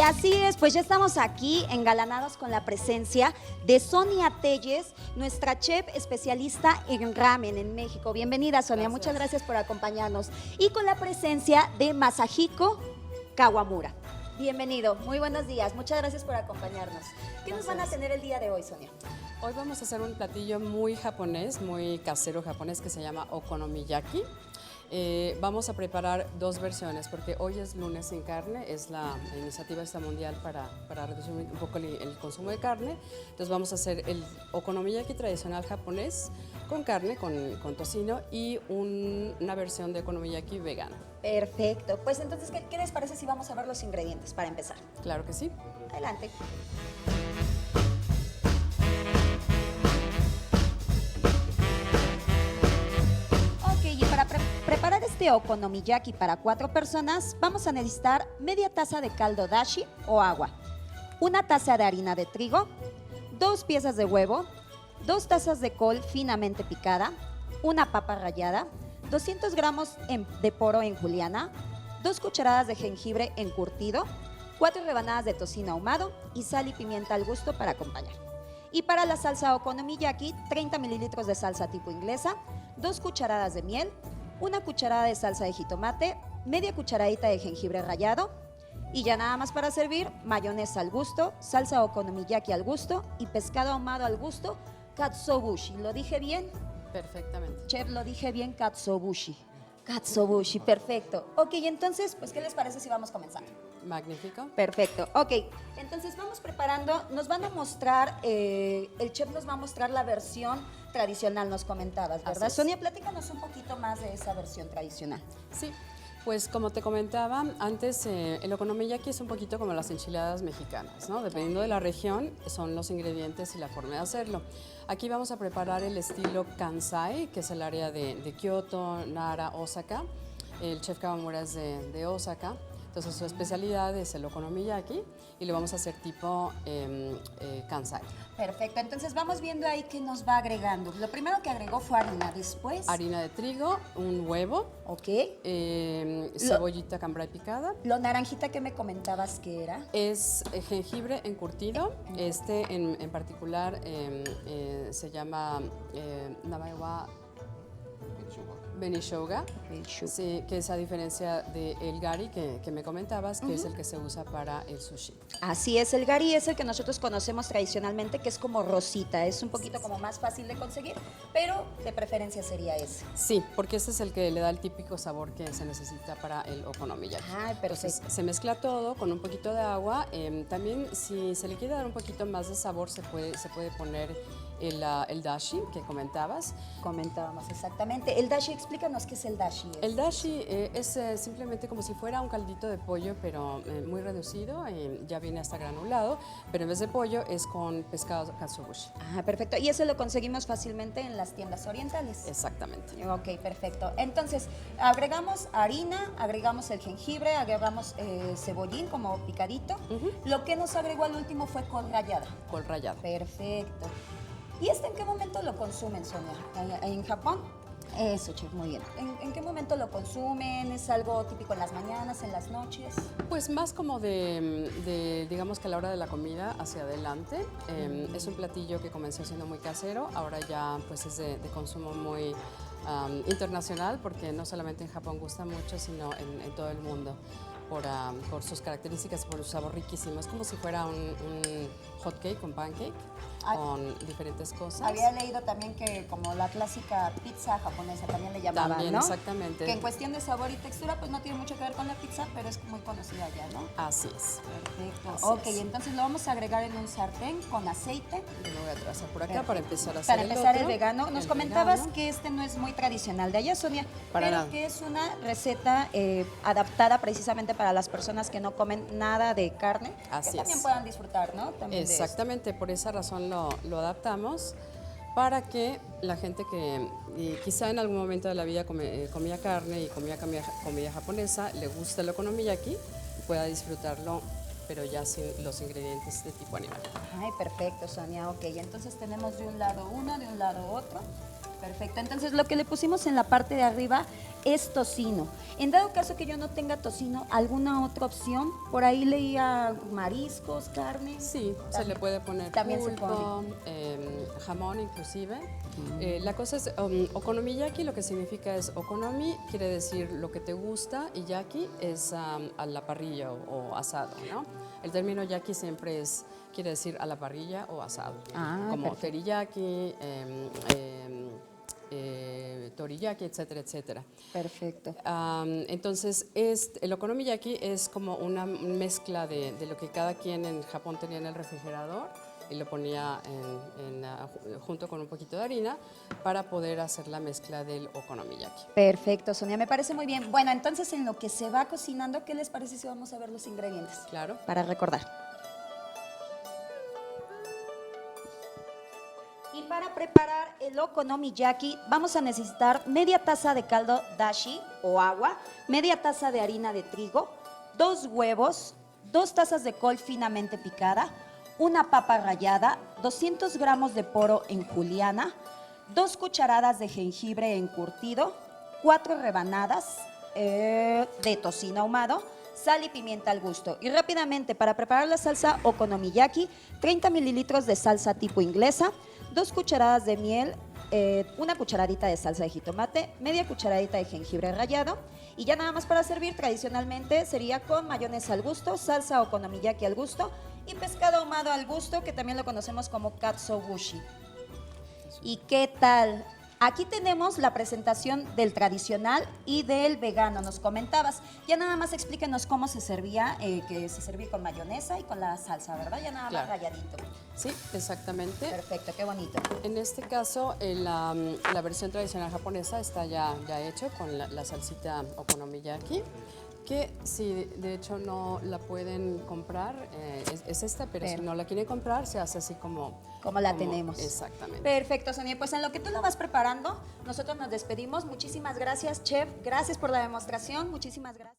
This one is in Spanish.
así es, pues ya estamos aquí engalanados con la presencia de Sonia Telles, nuestra chef especialista en ramen en México. Bienvenida, Sonia, Gracias. muchas gracias por acompañarnos. Y con la presencia de Masahiko Kawamura. Bienvenido, muy buenos días, muchas gracias por acompañarnos. ¿Qué nos van a tener el día de hoy, Sonia? Hoy vamos a hacer un platillo muy japonés, muy casero japonés que se llama okonomiyaki. Vamos a preparar dos versiones porque hoy es lunes sin carne, es la iniciativa esta mundial para reducir un poco el consumo de carne. Entonces vamos a hacer el okonomiyaki tradicional japonés con carne, con tocino y una versión de okonomiyaki vegano. Perfecto, pues entonces, ¿qué les parece si vamos a ver los ingredientes para empezar? Claro que sí. Adelante. Ok, y para preparar este okonomiyaki para 4 personas, vamos a necesitar media taza de caldo dashi o agua, una taza de harina de trigo, 2 piezas de huevo, 2 tazas de col finamente picada, una papa rallada, 200 gramos de poro en juliana, 2 cucharadas de jengibre encurtido, 4 rebanadas de tocino ahumado y sal y pimienta al gusto para acompañar. Y para la salsa okonomiyaki, 30 mililitros de salsa tipo inglesa, 2 cucharadas de miel, 1 cucharada de salsa de jitomate, media cucharadita de jengibre rallado y ya nada más para servir, mayonesa al gusto, salsa okonomiyaki al gusto y pescado ahumado al gusto, katsuobushi. ¿Lo dije bien? Perfectamente. Chef, lo dije bien, katsuobushi. Katsuobushi, perfecto. Ok, entonces, pues, ¿qué les parece si vamos a comenzar? Magnífico. Perfecto, ok. Entonces vamos preparando, nos van a mostrar, el chef nos va a mostrar la versión tradicional, nos comentabas, ¿verdad? Así es. Sonia, platícanos un poquito más de esa versión tradicional. Sí, pues como te comentaba antes, el okonomiyaki es un poquito como las enchiladas mexicanas, ¿no? Dependiendo de la región, son los ingredientes y la forma de hacerlo. Aquí vamos a preparar el estilo Kansai, que es el área de Kioto, Nara, Osaka. El chef Kawamura es de Osaka. Entonces su especialidad es el okonomiyaki y lo vamos a hacer tipo Kansai. Perfecto, entonces vamos viendo ahí qué nos va agregando. Lo primero que agregó fue harina, después... Harina de trigo, un huevo, Ok. cebollita cambray picada. Lo naranjita que me comentabas que era. Es jengibre encurtido, en particular se llama Namaewa Benishoga, sí, que es a diferencia del gari que me comentabas, que es el que se usa para el sushi. Así es, el gari es el que nosotros conocemos tradicionalmente, que es como rosita, es un poquito como más fácil de conseguir, pero de preferencia sería ese. Sí, porque ese es el que le da el típico sabor que se necesita para el okonomiyaki. Ay, perfecto. Entonces, se mezcla todo con un poquito de agua. También, si se le quiere dar un poquito más de sabor, se puede poner el dashi que comentabas. Comentábamos exactamente. El dashi, explícanos qué es el dashi. El dashi es simplemente como si fuera un caldito de pollo, pero muy reducido, ya viene hasta granulado, pero en vez de pollo es con pescado katsuobushi. Ah, perfecto. Y eso lo conseguimos fácilmente en las tiendas orientales. Exactamente. Ok, perfecto. Entonces, agregamos harina, agregamos el jengibre, agregamos cebollín como picadito. Lo que nos agregó al último fue col rallada. Col rallado. Perfecto. ¿Y en qué momento lo consumen, Sonia? ¿En Japón? Eso, chef, muy bien. ¿En qué momento lo consumen? ¿Es algo típico en las mañanas, en las noches? Pues más como digamos que a la hora de la comida hacia adelante. Es un platillo que comenzó siendo muy casero, ahora ya pues es de consumo muy internacional, porque no solamente en Japón gusta mucho, sino en todo el mundo. Por sus características, por su sabor riquísimo. Es como si fuera un hot cake, un pancake, con diferentes cosas. Había leído también que como la clásica pizza japonesa también le llamaban, También, ¿no? exactamente. Que en cuestión de sabor y textura pues no tiene mucho que ver con la pizza, pero es muy conocida ya, ¿no? Así es. Perfecto. Así Ok, es. entonces lo vamos a agregar en un sartén con aceite. Yo lo voy a trazar por acá Perfecto. para empezar a hacer Para empezar el otro. vegano. Nos El comentabas vegano. que este no es muy tradicional de allá, Sonia, Para pero nada. que es una receta adaptada precisamente para las personas que no comen nada de carne, Así que también es. puedan disfrutar, ¿no? También de esto. Exactamente, por esa razón lo adaptamos para que la gente que quizá en algún momento de la vida comía carne y comía comida japonesa, le gusta el okonomiyaki, pueda disfrutarlo, pero ya sin los ingredientes de tipo animal. Ay, perfecto, Sonia. Ok, entonces tenemos de un lado uno, de un lado otro. Perfecto, entonces lo que le pusimos en la parte de arriba es tocino. En dado caso que yo no tenga tocino, ¿alguna otra opción? Por ahí leía mariscos, carne. Sí, se le puede poner también se pulpo, jamón inclusive. La cosa es, okonomiyaki lo que significa es okonomi, quiere decir lo que te gusta, y yaki es a la parrilla o asado, ¿no? El término yaki siempre quiere decir a la parrilla o asado, como perfecto. teriyaki, toriyaki, etcétera, etcétera. Perfecto. Entonces, el okonomiyaki es como una mezcla de lo que cada quien en Japón tenía en el refrigerador y lo ponía junto con un poquito de harina para poder hacer la mezcla del okonomiyaki. Perfecto, Sonia, me parece muy bien. Bueno, entonces en lo que se va cocinando, ¿qué les parece si vamos a ver los ingredientes? Claro. Para recordar. Y para preparar el okonomiyaki vamos a necesitar media taza de caldo dashi o agua, media taza de harina de trigo, 2 huevos, 2 tazas de col finamente picada, una papa rallada, 200 gramos de poro en juliana, 2 cucharadas de jengibre encurtido, 4 rebanadas de tocino ahumado, sal y pimienta al gusto. Y rápidamente, para preparar la salsa okonomiyaki, 30 mililitros de salsa tipo inglesa, 2 cucharadas de miel, una cucharadita de salsa de jitomate, media cucharadita de jengibre rallado, y ya nada más para servir. Tradicionalmente sería con mayonesa al gusto, salsa okonomiyaki al gusto y pescado ahumado al gusto, que también lo conocemos como katsuobushi. ¿Y qué tal? Aquí tenemos la presentación del tradicional y del vegano, nos comentabas. Ya nada más explíquenos cómo se servía, que se servía con mayonesa y con la salsa, ¿verdad? Ya nada más ralladito. Sí, exactamente. Perfecto, qué bonito. En este caso, la versión tradicional japonesa está ya hecho con la salsita okonomiyaki, que si de hecho no la pueden comprar, es esta, pero si no la quieren comprar, se hace así como la tenemos. Exactamente. Perfecto, Sonia. Pues en lo que tú lo vas preparando, nosotros nos despedimos. Muchísimas gracias, chef. Gracias por la demostración. Muchísimas gracias.